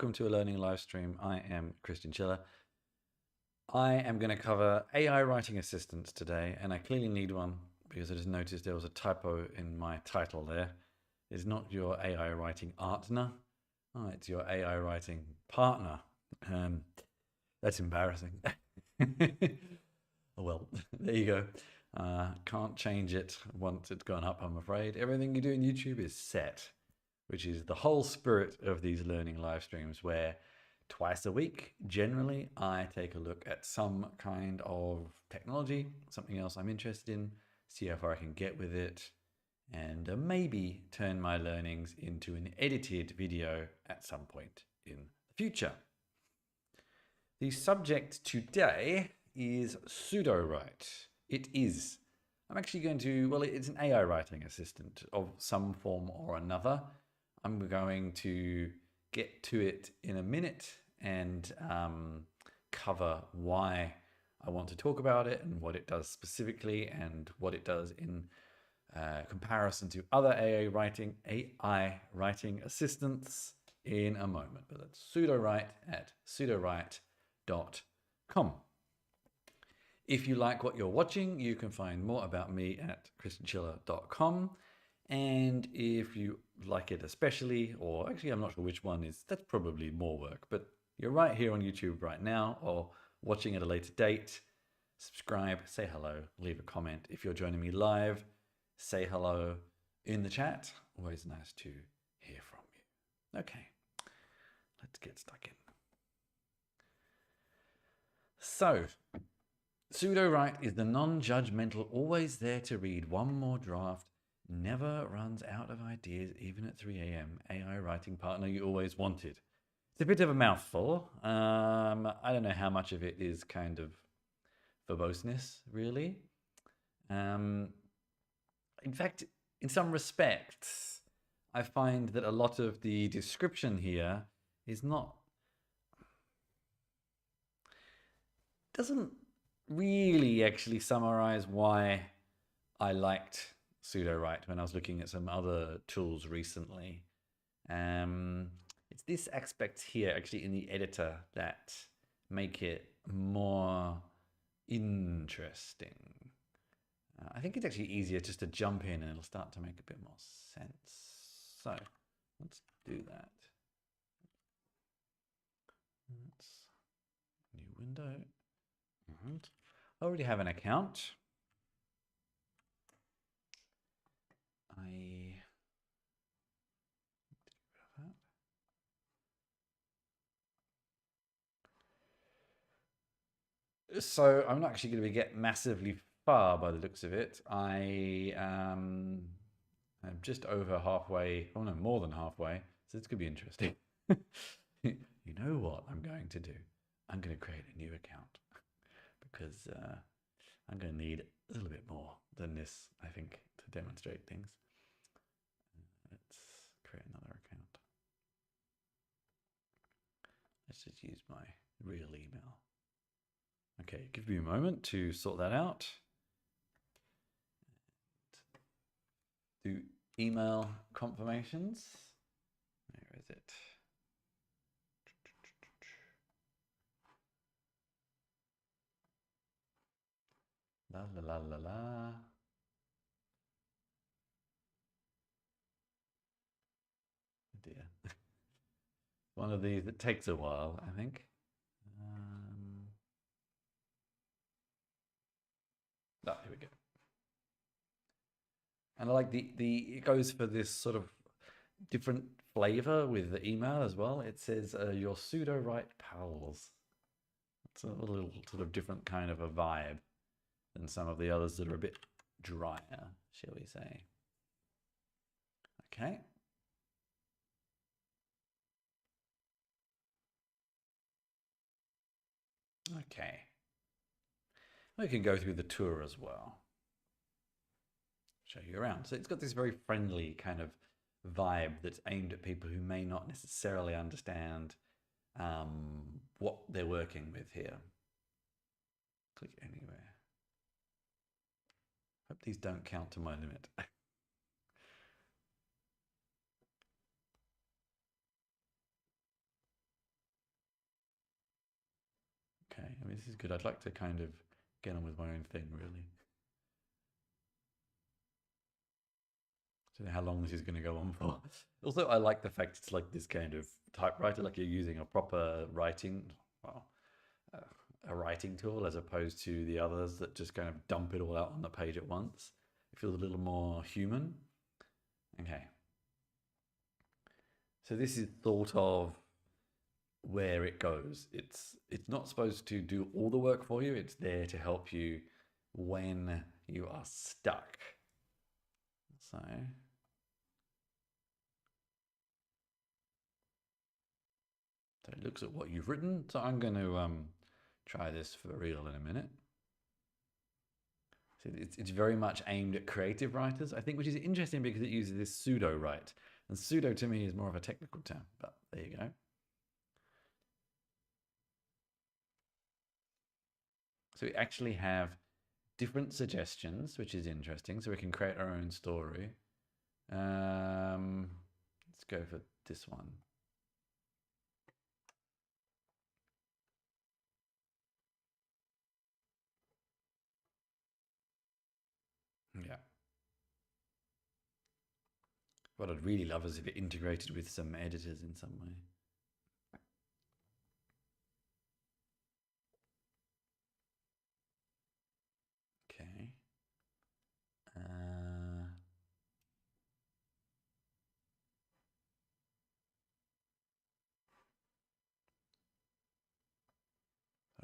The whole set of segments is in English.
welcome to a learning live stream. I am Christian Schiller. I am going to cover AI writing assistants today, and I clearly need one because I just noticed there was a typo in my title there. It's not your AI writing partner. Oh, it's your AI writing partner. That's embarrassing. Well, there you go. Can't change it once it's gone up, I'm afraid. Everything you do in YouTube is set, which is the whole spirit of these learning live streams, where twice a week, generally, I take a look at some kind of technology, something else I'm interested in, see how far I can get with it, and maybe turn my learnings into an edited video at some point in the future. The subject today is Sudowrite. I'm actually going to, well, it's an AI writing assistant of some form or another. I'm going to get to it in a minute and cover why I want to talk about it and what it does specifically and what it does in comparison to other AI writing assistants in a moment. But that's Sudowrite at sudowrite.com. If you like what you're watching, you can find more about me at christianschiller.com. And if you like it especially, or actually I'm not sure which one is, that's probably more work, but you're right here on YouTube right now or watching at a later date, subscribe, say hello, leave a comment. If you're joining me live, say hello in the chat. Always nice to hear from you. Okay, let's get stuck in. So, Sudowrite is the non-judgmental, always there to read one more draft, never runs out of ideas even at 3 a.m. AI writing partner you always wanted. It's a bit of a mouthful. I don't know how much of it is kind of verboseness, really. In fact, in some respects, I find that a lot of the description here doesn't really actually summarize why I liked Sudowrite when I was looking at some other tools recently. It's this aspect here actually in the editor that make it more interesting. I think it's actually easier just to jump in and it'll start to make a bit more sense. So let's do that. New window. And I already have an account. So I'm not actually going to get massively far by the looks of it. I'm just over halfway, oh no, more than halfway. So it's going to be interesting. You know what I'm going to do? I'm going to create a new account because I'm going to need a little bit more than this, I think, to demonstrate things. Let's create another account. Let's just use my real email. Okay, give me a moment to sort that out. Do email confirmations. Where is it? La la la la la. Oh dear. One of these that takes a while, I think. Oh, here we go. And I like it goes for this sort of different flavor with the email as well. It says your Sudowrite pals. It's a little sort of different kind of a vibe than some of the others that are a bit drier, shall we say. Okay. Okay. We can go through the tour as well. Show you around. So it's got this very friendly kind of vibe that's aimed at people who may not necessarily understand what they're working with here. Click anywhere. Hope these don't count to my limit. this is good. I'd like to kind of get on with my own thing, really. So how long this is going to go on for. Also, I like the fact it's like this kind of typewriter, like you're using a proper writing, well, uh, a writing tool as opposed to the others that just kind of dump it all out on the page at once. It feels a little more human. Okay. So this is thought of where it goes. It's not supposed to do all the work for you. It's there to help you when you are stuck. So it looks at what you've written. So I'm going to try this for real in a minute. So it's very much aimed at creative writers, I think, which is interesting because it uses this Sudowrite. And pseudo to me is more of a technical term, but there you go. So we actually have different suggestions, which is interesting. So we can create our own story. Let's go for this one. Yeah. What I'd really love is if it integrated with some editors in some way. Okay.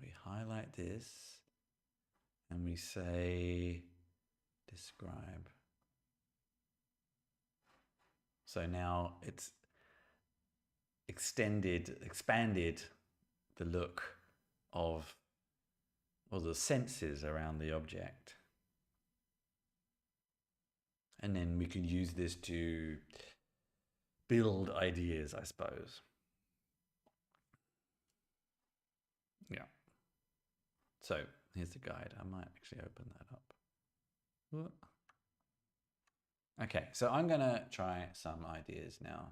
We highlight this and we say describe. So now it's expanded the look of, well, the senses around the object. And then we can use this to build ideas, I suppose. Yeah. So here's the guide. I might actually open that up. What? Okay, so I'm going to try some ideas now.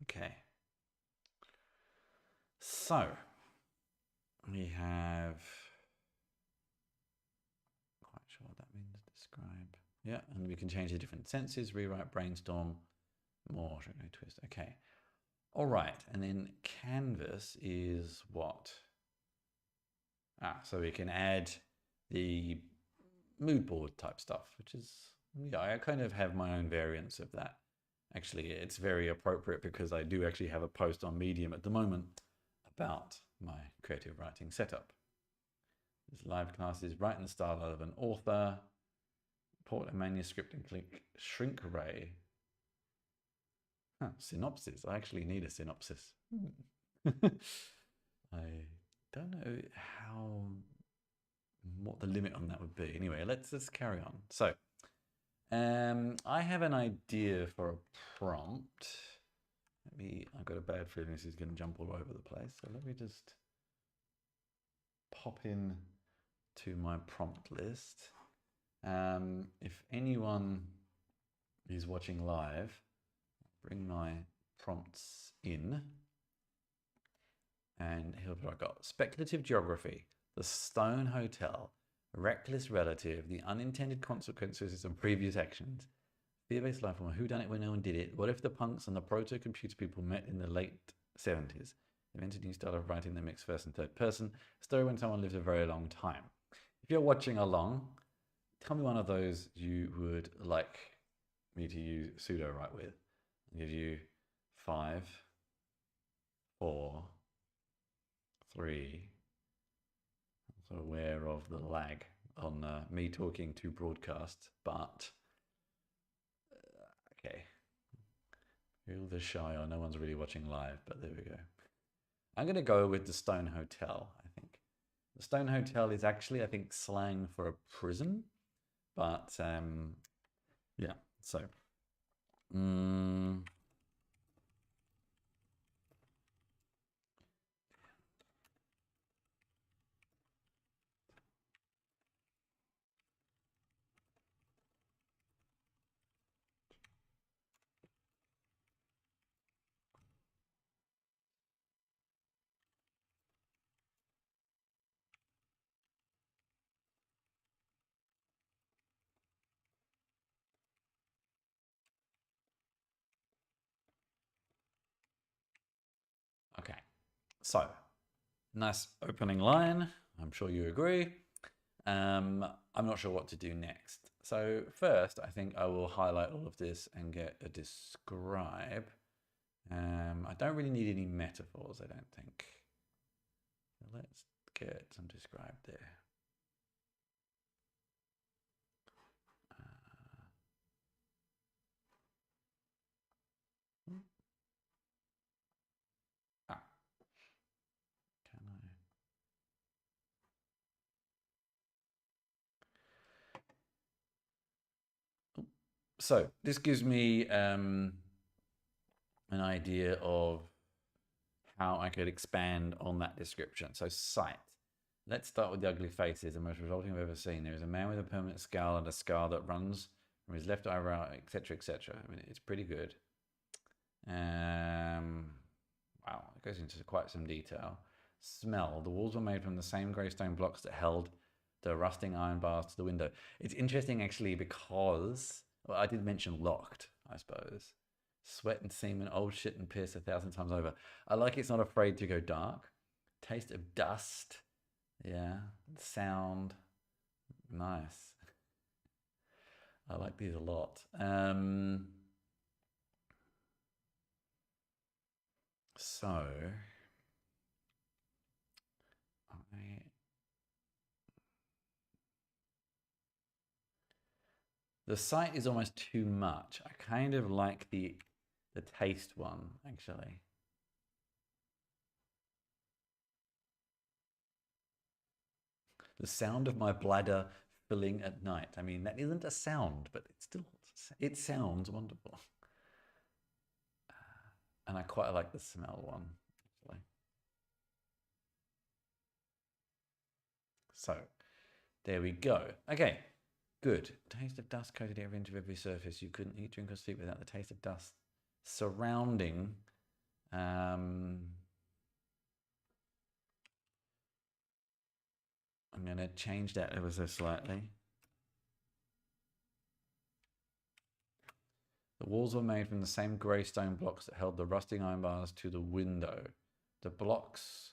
Okay. So we have, quite sure what that means, describe. Yeah, and we can change the different senses, rewrite, brainstorm, more, twist. Okay. All right, and then canvas is what? So we can add the mood board type stuff, which is, yeah, I kind of have my own variants of that. Actually, it's very appropriate because I do actually have a post on Medium at the moment about my creative writing setup. This live class is write in the style of an author, import a manuscript and click shrink ray. Synopsis. I actually need a synopsis. I don't know what the limit on that would be. Anyway, let's carry on. So I have an idea for a prompt. I've got a bad feeling this is going to jump all over the place. So let me just pop in to my prompt list. If anyone is watching live, bring my prompts in. And here's what I got. Speculative geography, the Stone Hotel, reckless relative, the unintended consequences of previous actions, fear-based life form, who done it when no one did it, what if the punks and the proto-computer people met in the late 70s, invented a new style of writing that mixed first and third person, story when someone lives a very long time. If you're watching along, tell me one of those you would like me to use Sudowrite with. I'll give you 5, 4, 3. I'm also aware of the lag on me talking to broadcast, but okay. Feel the shy, or no one's really watching live, but there we go. I'm going to go with the Stone Hotel, I think. The Stone Hotel is actually, I think, slang for a prison, but yeah, so. So, nice opening line. I'm sure you agree. I'm not sure what to do next. So first, I think I will highlight all of this and get a describe. I don't really need any metaphors, I don't think. Let's get some describe there. Can I? So this gives me an idea of how I could expand on that description. So sight. Let's start with the ugly faces, the most revolting I've ever seen. There is a man with a permanent scowl and a scar that runs from his left eyebrow, etc., etc. I mean, it's pretty good. Wow, it goes into quite some detail. Smell. The walls were made from the same grey stone blocks that held the rusting iron bars to the window. It's interesting, actually, because I did mention locked, I suppose. Sweat and semen, old shit and piss 1,000 times over. I like it's not afraid to go dark. Taste of dust. Yeah. Sound. Nice. I like these a lot. So the sight is almost too much. I kind of like the taste one, actually. The sound of my bladder filling at night. I mean, that isn't a sound, but it sounds wonderful. And I quite like the smell one, actually. So there we go. Okay, good. Taste of dust coated every inch of every surface. You couldn't eat, drink, or sleep without the taste of dust surrounding. I'm going to change that ever so slightly. The walls were made from the same grey stone blocks that held the rusting iron bars to the window. The blocks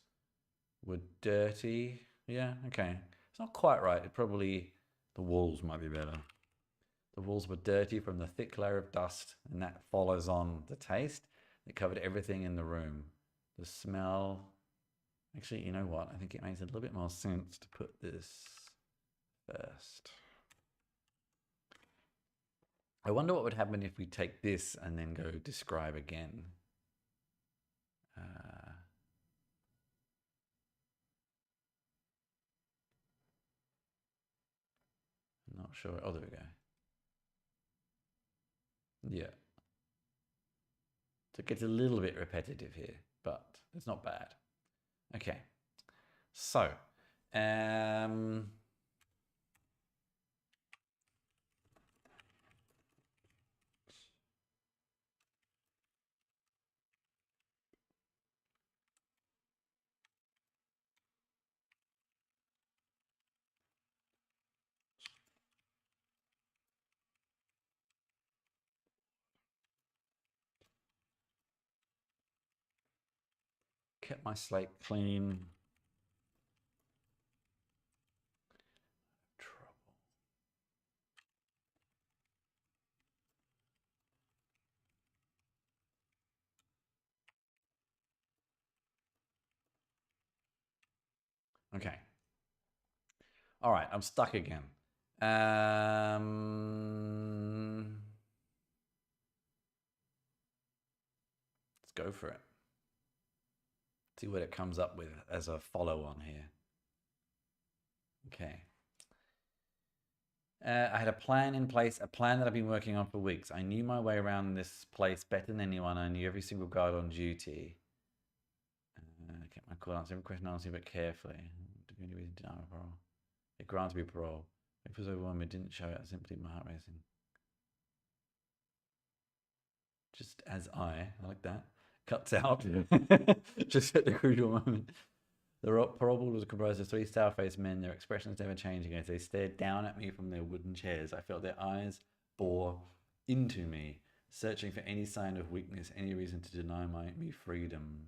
were dirty. Yeah, okay. It's not quite right. The walls might be better. The walls were dirty from the thick layer of dust, and that follows on the taste. It covered everything in the room. The smell. Actually, you know what? I think it makes a little bit more sense to put this first. I wonder what would happen if we take this and then go describe again. Not sure. Oh, there we go. Yeah. So it gets a little bit repetitive here, but it's not bad. Okay. So, kept my slate clean. Okay. All right, I'm stuck again. Let's go for it. See what it comes up with as a follow-on here. Okay. I had a plan in place, a plan that I've been working on for weeks. I knew my way around this place better than anyone. I knew every single guard on duty. Kept my cool, answer every question honestly but carefully. To be any reason to deny my parole. It granted me parole. It was overwhelming, it didn't show it. Simply my heart racing. Just as I like that, cuts out. Just at the crucial moment. The parole board was comprised of three sour-faced men. Their expressions never changing as they stared down at me from their wooden chairs. I felt their eyes bore into me, searching for any sign of weakness, any reason to deny me freedom.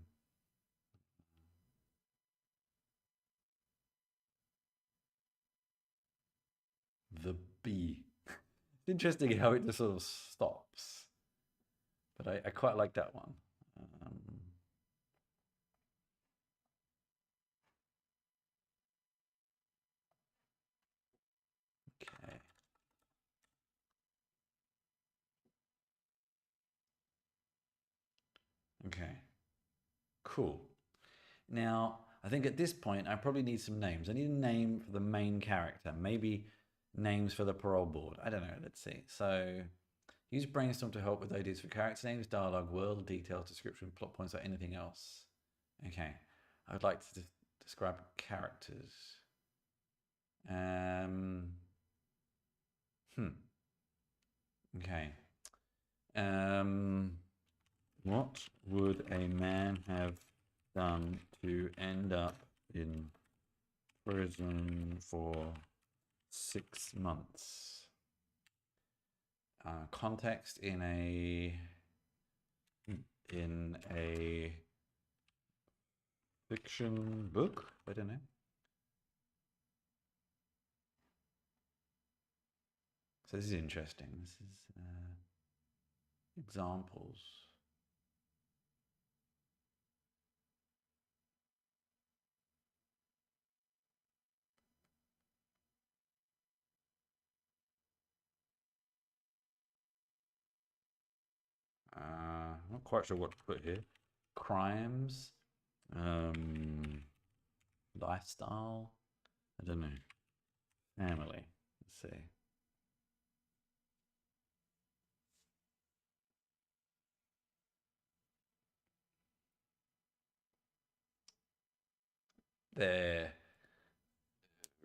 B. It's interesting how it just sort of stops. But I quite like that one. Okay. Okay. Cool. Now, I think at this point, I probably need some names. I need a name for the main character. Maybe names for the parole board. I don't know. Let's see. So, use brainstorm to help with ideas for character names, dialogue, world details, description, plot points, or anything else. Okay. I would like to describe characters. Okay. What would a man have done to end up in prison for 6 months? Context in a fiction book? I don't know. So this is interesting. This is examples. Not quite sure what to put here. Crimes, lifestyle. I don't know. Family. Let's see. They're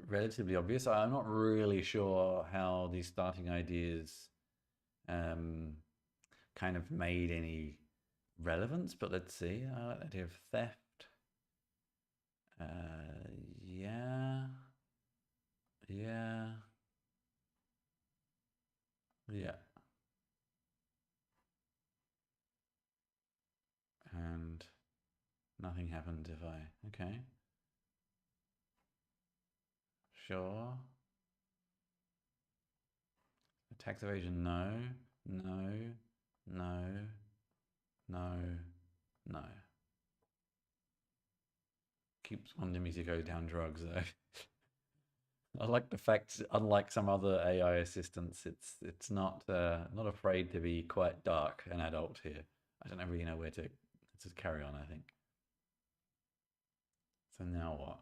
relatively obvious. I'm not really sure how these starting ideas kind of made any relevance, but let's see. I like the idea of theft. Yeah. Yeah. Yeah. And nothing happens if I. Okay. Sure. Tax evasion, no. No. No. No. No. Keeps wanting me to go down drugs though. I like the fact, unlike some other AI assistants, it's not afraid to be quite dark and adult here. I don't really know where to carry on. I think. So now what?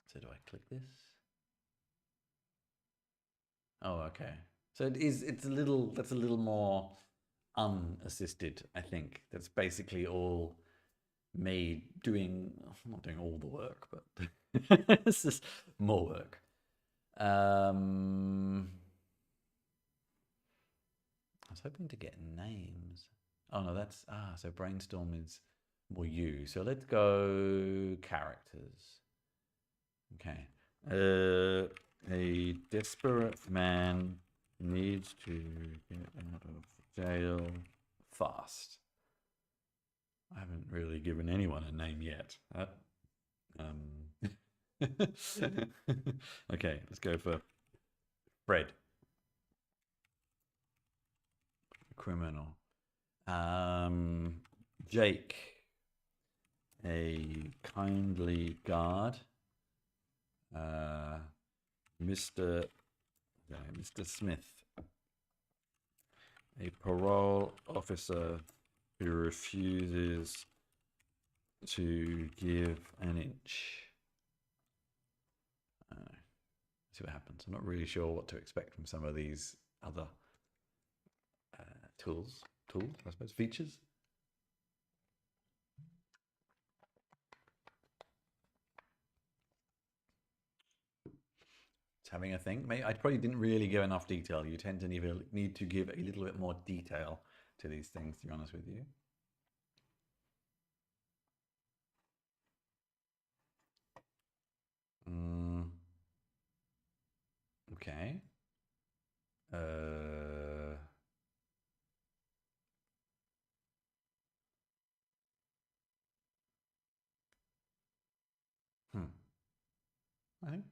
So do I click this? Oh, okay. So it is. It's a little. That's a little more unassisted. I think that's basically all me doing. I'm not doing all the work, but this is more work. I was hoping to get names. Oh no, that's so brainstorm is more you. So let's go characters. Okay. A desperate man needs to get out of jail fast. I haven't really given anyone a name yet. Okay, let's go for Fred. Criminal. Jake. A kindly guard. Mr. Mr. Smith. A parole officer who refuses to give an inch. See what happens. I'm not really sure what to expect from some of these other tools, I suppose, features. It's having a think. I probably didn't really give enough detail. You tend to need to give a little bit more detail to these things, to be honest with you. Okay. I think.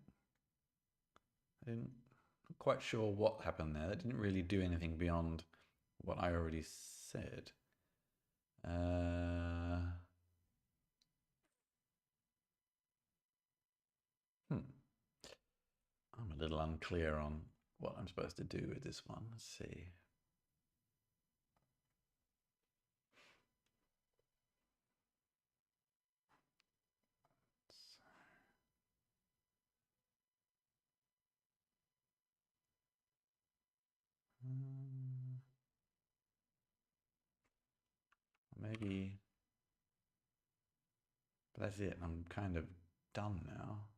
I didn't quite sure what happened there. That didn't really do anything beyond what I already said. I'm a little unclear on what I'm supposed to do with this one. Let's see. Maybe that's it. I'm kind of done now.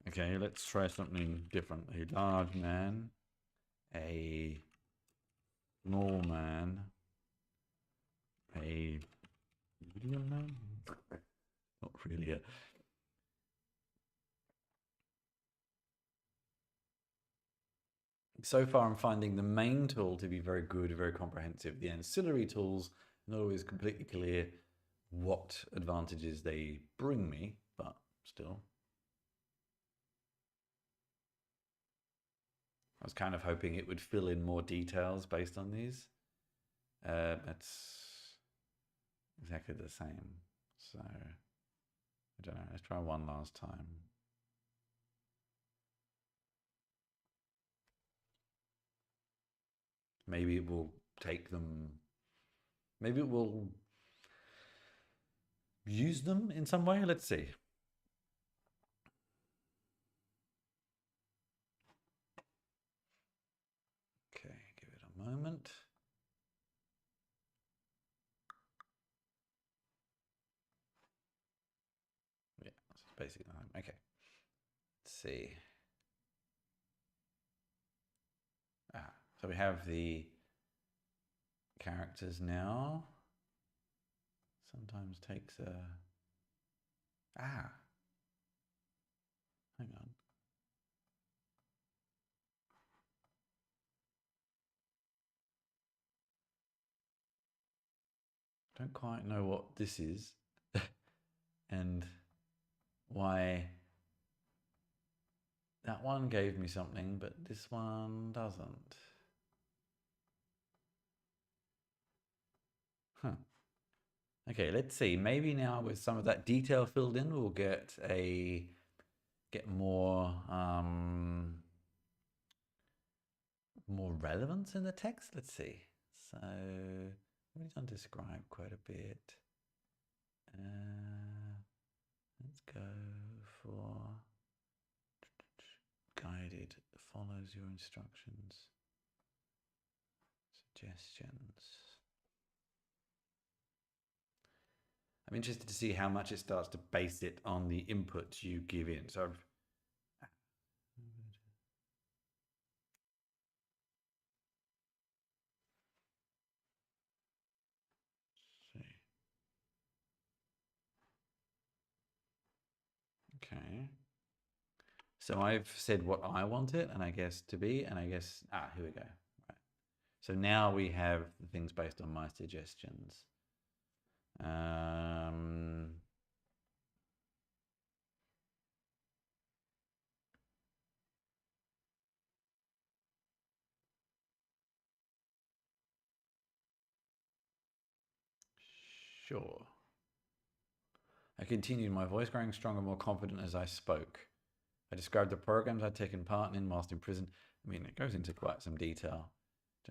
Okay, let's try something different. A large man, a small man, a medium man. Not really a. So far, I'm finding the main tool to be very good, very comprehensive. The ancillary tools, not always completely clear what advantages they bring me, but still. I was kind of hoping it would fill in more details based on these. It's exactly the same. So, I don't know. Let's try one last time. Maybe it will take them. Maybe it will use them in some way. Let's see. Okay, give it a moment. Yeah, that's basically the same. Okay. Let's see. So we have the characters now. Sometimes takes a. Hang on. Don't quite know what this is and why that one gave me something, but this one doesn't. Huh. Okay, let's see. Maybe now with some of that detail filled in, we'll get more more relevance in the text. Let's see. So we've done describe quite a bit. Let's go for guided, follows your instructions, suggestions. I'm interested to see how much it starts to base it on the input you give in. So okay. So I've said what I want it, and I guess to be, and I guess, here we go. Right. So now we have things based on my suggestions. Sure. I continued, my voice growing stronger, more confident as I spoke. I described the programs I'd taken part in whilst in prison. I mean, it goes into quite some detail.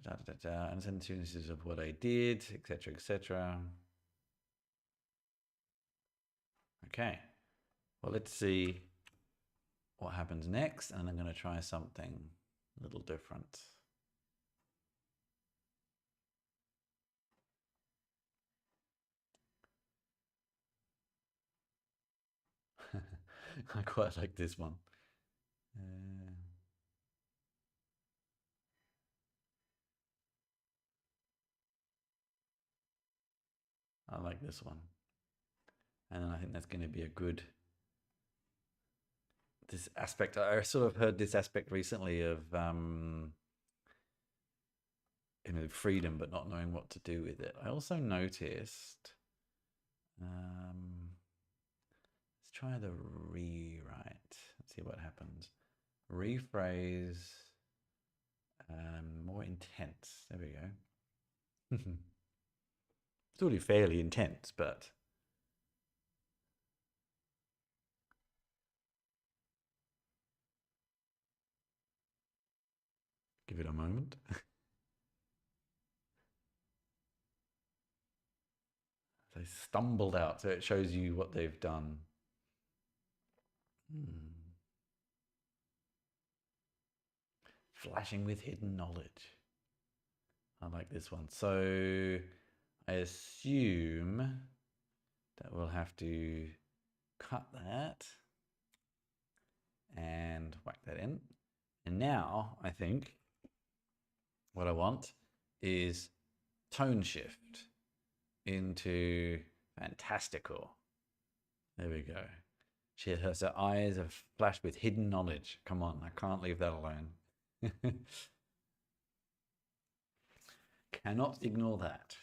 And sentences of what I did, etc., etc. Okay. Well, let's see what happens next, and I'm going to try something a little different. I quite like this one. I like this one. And I think that's going to be a good, this aspect. I sort of heard this aspect recently of, freedom, but not knowing what to do with it. I also noticed, let's try the rewrite. Let's see what happens. Rephrase, more intense. There we go. It's already fairly intense, but give it a moment. They stumbled out, so it shows you what they've done. Flashing with hidden knowledge. I like this one. So I assume that we'll have to cut that and whack that in. And now I think what I want is tone shift into fantastical. There we go. Her eyes have flashed with hidden knowledge. Come on, I can't leave that alone. Cannot ignore that.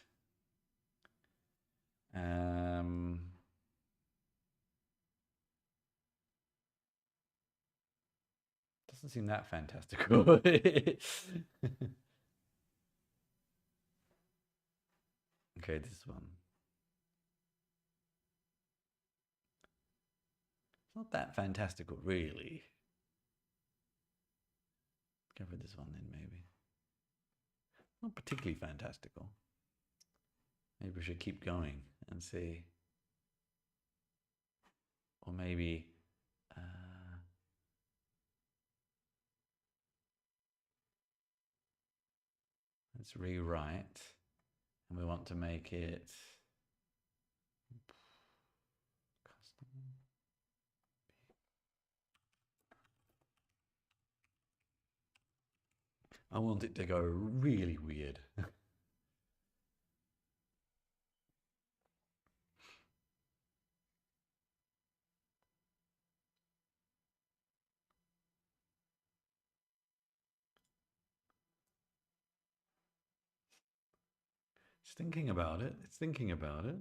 Doesn't seem that fantastical. Okay, this one. It's not that fantastical, really. Go for this one then, maybe. Not particularly fantastical. Maybe we should keep going and see. Or maybe let's rewrite, and we want to make it custom. I want it to go really weird. It's thinking about it. It's thinking about it.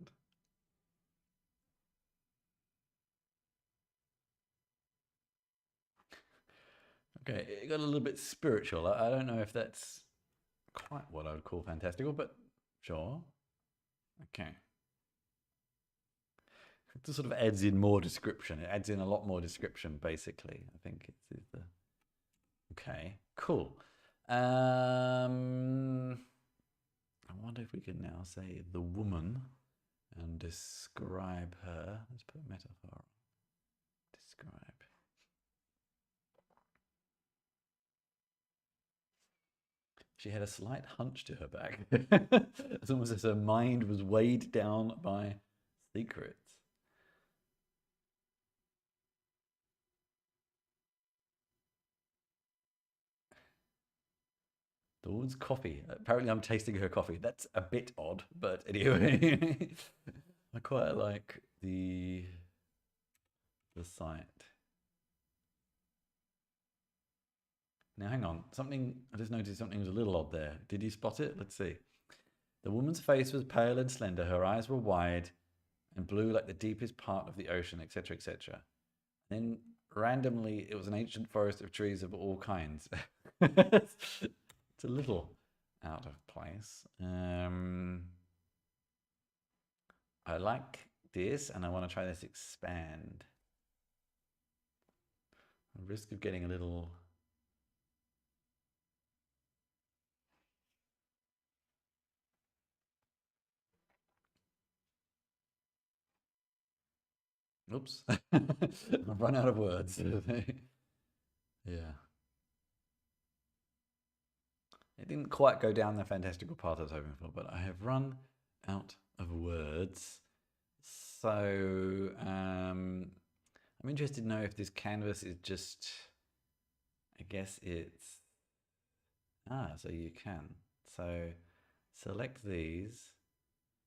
Okay, it got a little bit spiritual. I don't know if that's quite what I would call fantastical, but sure. Okay. It just sort of adds in more description. It adds in a lot more description, basically. I think it's the... Okay, cool. I wonder if we can now say the woman and describe her. Let's put a metaphor. Describe. She had a slight hunch to her back. It's almost as her mind was weighed down by secrets. The woman's coffee. Apparently I'm tasting her coffee. That's a bit odd, but anyway. I quite like the site. Now hang on. I just noticed something was a little odd there. Did you spot it? Let's see. The woman's face was pale and slender. Her eyes were wide and blue like the deepest part of the ocean, etc., etc. Then randomly, it was an ancient forest of trees of all kinds. It's a little out of place. I like this, and I want to try this expand. At risk of getting a little... Oops. I've run out of words. Yeah. It didn't quite go down the fantastical path I was hoping for, but I have run out of words. So I'm interested to know if this canvas is just, I guess it's, so you can. So select these.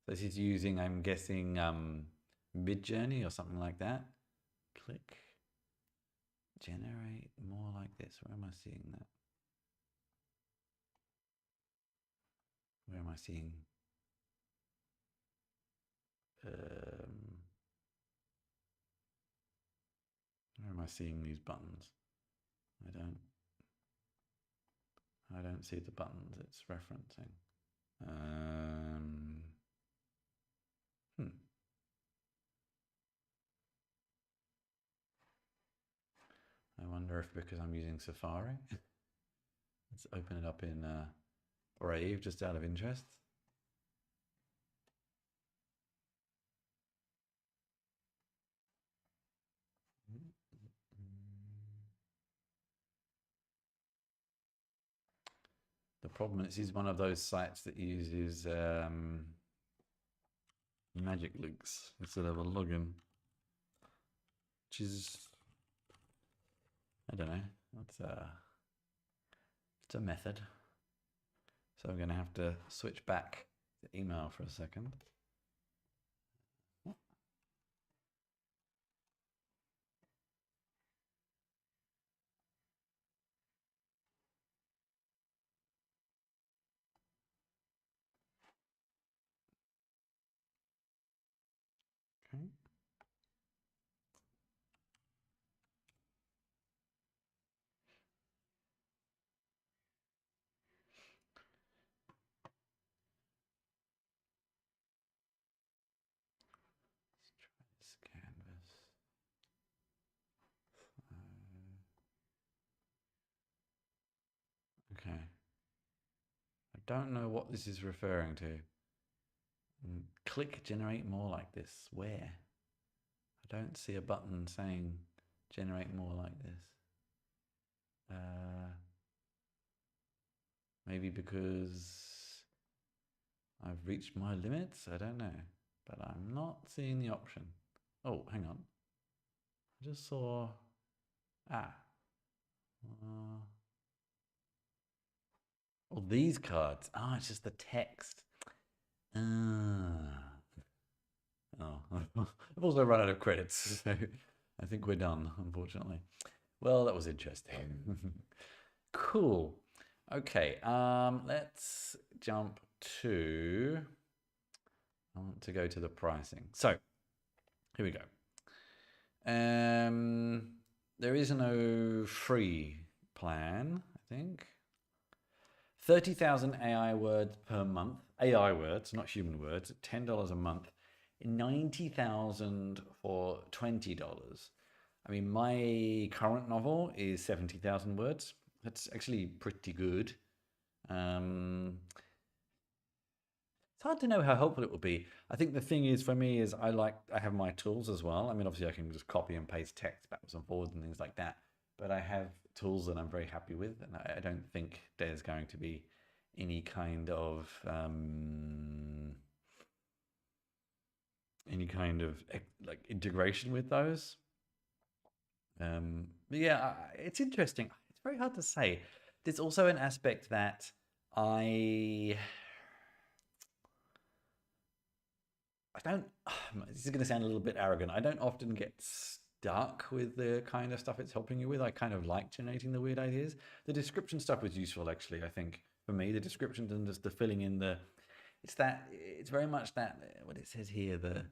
So this is using, I'm guessing, Mid-Journey or something like that. Click. Generate more like this. Where am I seeing that? Where am I seeing? am I seeing these buttons? I don't see the buttons it's referencing. I wonder if because I'm using Safari. Let's open it up in Brave just out of interest. The problem is, this is one of those sites that uses magic links instead of a login, which is, I don't know, it's a method. So I'm going to have to switch back to email for a second. Okay. Let's try this canvas. Okay. I don't know what this is referring to. Click generate more like this. Where? I don't see a button saying generate more like this. Maybe because I've reached my limits? I don't know. But I'm not seeing the option. Oh, hang on. I just saw... oh, these cards. Oh, it's just the text. Oh, I've also run out of credits, so I think we're done, unfortunately. Well, that was interesting. Cool. Okay, let's jump to... I want to go to the pricing. So, here we go. There is no free plan, I think. 30,000 AI words per month. AI words, not human words, $10 a month. 90,000 for $20. I mean, my current novel is 70,000 words. That's actually pretty good. It's hard to know how helpful it will be. I think the thing is for me is I have my tools as well. I mean, obviously I can just copy and paste text backwards and forwards and things like that. But I have tools that I'm very happy with, and I don't think there's going to be any kind of like integration with those. But yeah, it's interesting. It's very hard to say. There's also an aspect that I don't, this is going to sound a little bit arrogant. I don't often get stuck with the kind of stuff it's helping you with. I kind of like generating the weird ideas. The description stuff was useful, actually, I think, for me. The descriptions and just the filling in it's very much that, what it says here, the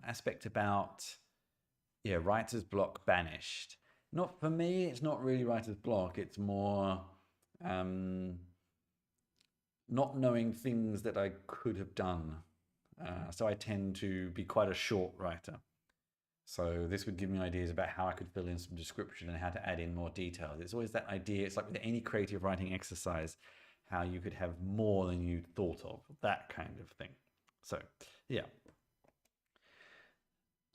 aspect about, yeah, writer's block banished. Not for me, it's not really writer's block. It's more not knowing things that I could have done. So I tend to be quite a short writer. So this would give me ideas about how I could fill in some description and how to add in more detail. It's always that idea. It's like with any creative writing exercise, how you could have more than you thought of, that kind of thing. So yeah.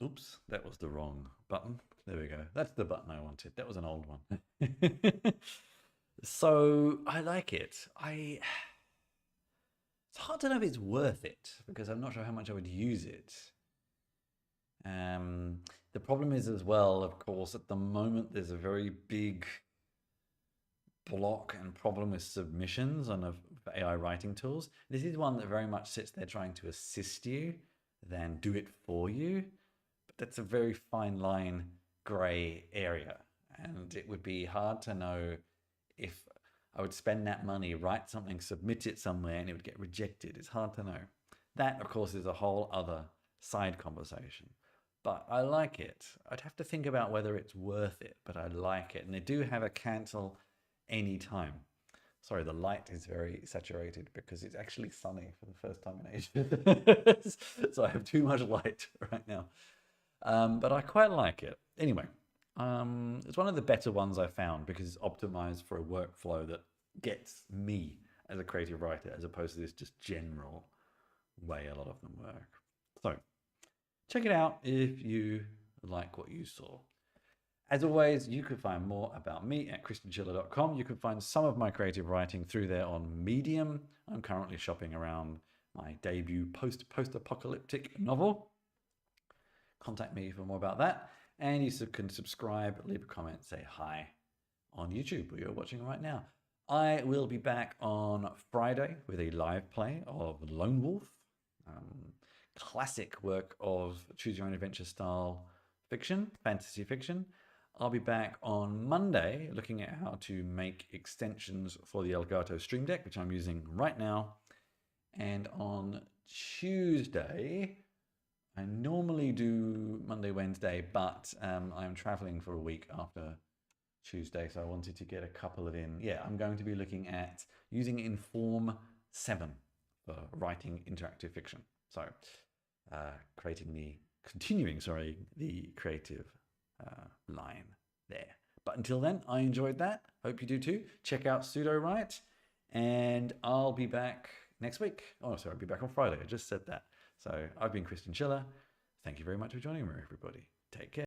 Oops, that was the wrong button. There we go. That's the button I wanted. That was an old one. So I like it. It's hard to know if it's worth it because I'm not sure how much I would use it. The problem is as well, of course, at the moment, there's a very big block and problem with submissions on AI writing tools. This is one that very much sits there trying to assist you than do it for you. But that's a very fine line, gray area. And it would be hard to know if I would spend that money, write something, submit it somewhere, and it would get rejected. It's hard to know. That, of course, is a whole other side conversation. but I like it. I'd have to think about whether it's worth it, but I like it. And they do have a cancel anytime. Sorry, the light is very saturated because it's actually sunny for the first time in ages. So I have too much light right now. But I quite like it. Anyway, it's one of the better ones I found because it's optimized for a workflow that gets me as a creative writer as opposed to this just general way a lot of them work. So check it out if you like what you saw. As always, you can find more about me at christianchiller.com. You can find some of my creative writing through there on Medium. I'm currently shopping around my debut post-apocalyptic novel. Contact me for more about that. And you can subscribe, leave a comment, say hi on YouTube, where you're watching right now. I will be back on Friday with a live play of Lone Wolf, classic work of choose your own adventure style fiction, fantasy fiction. I'll be back on Monday looking at how to make extensions for the Elgato Stream Deck, which I'm using right now. And on Tuesday, I normally do Monday, Wednesday, but I'm traveling for a week after Tuesday, so I wanted to get a couple of in. Yeah, I'm going to be looking at using Inform 7 for writing interactive fiction. So continuing the creative line there. But until then, I enjoyed that. Hope you do too. Check out Sudowrite, and I'll be back next week. Oh, sorry, I'll be back on Friday. I just said that. So I've been Christian Chiller. Thank you very much for joining me, everybody. Take care.